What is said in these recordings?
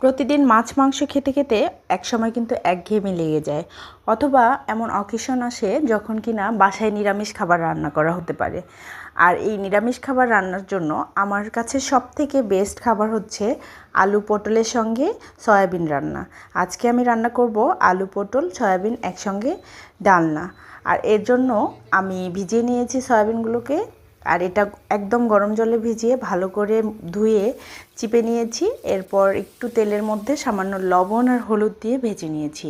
প্রতিদিন মাছ মাংস খেতে খেতে একসময় কিন্তু একঘেয়েমি লেগে যায়, অথবা এমন অকেশন আসে যখন কিনা বাসায় নিরামিষ খাবার রান্না করা হতে পারে। আর এই নিরামিষ খাবার রান্নার জন্য আমার কাছে সবথেকে বেস্ট খাবার হচ্ছে আলু পটলের সঙ্গে সয়াবিন রান্না। আজকে আমি রান্না করব আলু পটল সয়াবিন একসঙ্গে ডালনা। আর এর জন্য আমি ভিজিয়ে নিয়েছি সয়াবিনগুলোকে, আর এটা একদম গরম জলে ভিজিয়ে ভালো করে ধুয়ে চিপে নিয়েছি। এরপর একটু তেলের মধ্যে সামান্য লবণ আর হলুদ দিয়ে ভেজে নিয়েছি,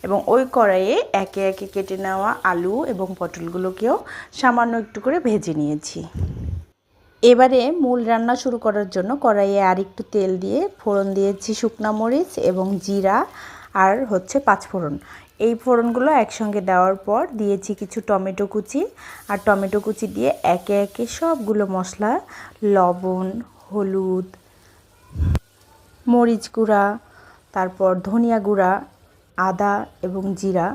এবং ওই কড়াইয়ে একে একে কেটে নেওয়া আলু এবং পটলগুলোকেও সামান্য একটু করে ভেজে নিয়েছি। এবারে মূল রান্না শুরু করার জন্য কড়াইয়ে আর একটু তেল দিয়ে ফোড়ন দিয়েছি শুকনো মরিচ এবং জিরা আর হচ্ছে পাঁচফোড়ন। এই ফোড়নগুলো একসঙ্গে দেওয়ার পর দিয়েছি কিছু টমেটো কুচি, আর টমেটো কুচি দিয়ে একে একে সবগুলো মশলা লবণ, হলুদ, মরিচ গুঁড়া, তারপর ধনিয়া গুঁড়া, আদা এবং জিরা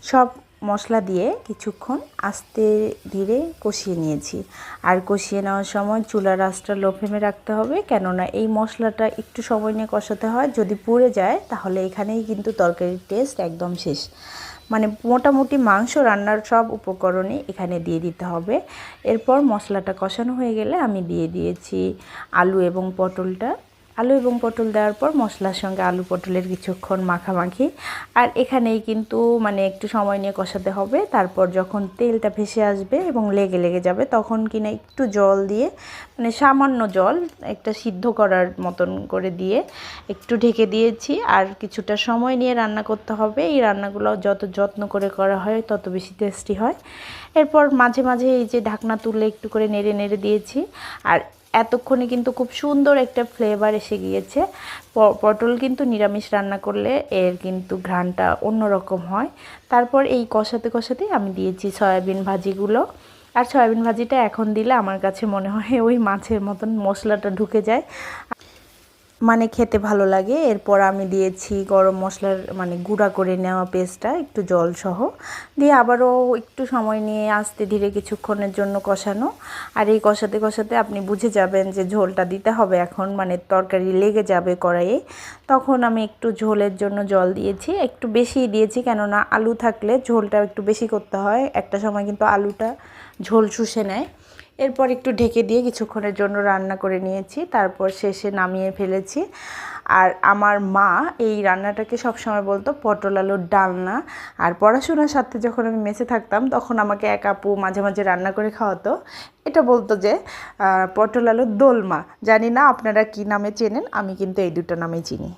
সব মশলা দিয়ে কিছুক্ষণ আস্তে ধীরে কষিয়ে নিয়েছি। আর কষিয়ে নেওয়ার সময় চুলার আঁচটা লো ফ্লেমে রাখতে হবে, কেননা এই মশলাটা একটু সময় নিয়ে কষাতে হয়। যদি পুড়ে যায় তাহলে এখানেই কিন্তু তরকারির টেস্ট একদম শেষ। মানে মোটামুটি মাংস রান্নার সব উপকরণই এখানে দিয়ে দিতে হবে। এরপর মশলাটা কষানো হয়ে গেলে আমি দিয়ে দিয়েছি আলু এবং পটলটা। আলু এবং পটল দেওয়ার পর মশলার সঙ্গে আলু পটলের কিছুক্ষণ মাখামাখি, আর এখানেই কিন্তু মানে একটু সময় নিয়ে কষাতে হবে। তারপর যখন তেলটা ভেসে আসবে এবং লেগে লেগে যাবে তখন কিনা একটু জল দিয়ে, মানে সামান্য জল একটা সিদ্ধ করার মতন করে দিয়ে একটু ঢেকে দিয়েছি। আর কিছুটা সময় নিয়ে রান্না করতে হবে। এই রান্নাগুলো যত যত্ন করে করা হয় তত বেশি টেস্টি হয়। এরপর মাঝে মাঝে এই যে ঢাকনা তুলে একটু করে নেড়ে নেড়ে দিয়েছি, আর এতক্ষণে কিন্তু খুব সুন্দর একটা ফ্লেভার এসে গিয়েছে। পটল কিন্তু নিরামিষ রান্না করলে এর কিন্তু ঘ্রাণটা অন্যরকম হয়। তারপর এই কষাতে কষাতে আমি দিয়েছি সয়াবিন ভাজিগুলো, আর সয়াবিন ভাজিটা এখন দিলে আমার কাছে মনে হয় ওই মাছের মতন মশলাটা ঢুকে যায়, মানে খেতে ভালো লাগে। এরপর আমি দিয়েছি গরম মশলার মানে গুঁড়া করে নেওয়া পেস্টটা একটু জল সহ দিয়ে আবারও একটু সময় নিয়ে আস্তে ধীরে কিছুক্ষণের জন্য কষানো। আর এই কষাতে কষাতে আপনি বুঝে যাবেন যে ঝোলটা দিতে হবে এখন, মানে তরকারি লেগে যাবে কড়াইয়ে। তখন আমি একটু ঝোলের জন্য জল দিয়েছি, একটু বেশিই দিয়েছি, কেননা আলু থাকলে ঝোলটা একটু বেশি করতে হয়। একটা সময় কিন্তু আলুটা ঝোল শুষে নেয়। এরপর একটু ঢেকে দিয়ে কিছুক্ষণের জন্য রান্না করে নিয়েছি, তারপর শেষে নামিয়ে ফেলেছি। আর আমার মা এই রান্নাটাকে সবসময় বলতো পটল আলুর ডালনা। আর পড়াশোনার সাথে যখন আমি মেসে থাকতাম তখন আমাকে এক আপু মাঝে মাঝে রান্না করে খাওয়াতো। এটা বলতো যে পটল আলুর দোলমা। জানি না আপনারা কী নামে চেনেন, আমি কিন্তু এই দুটো নামে চিনি।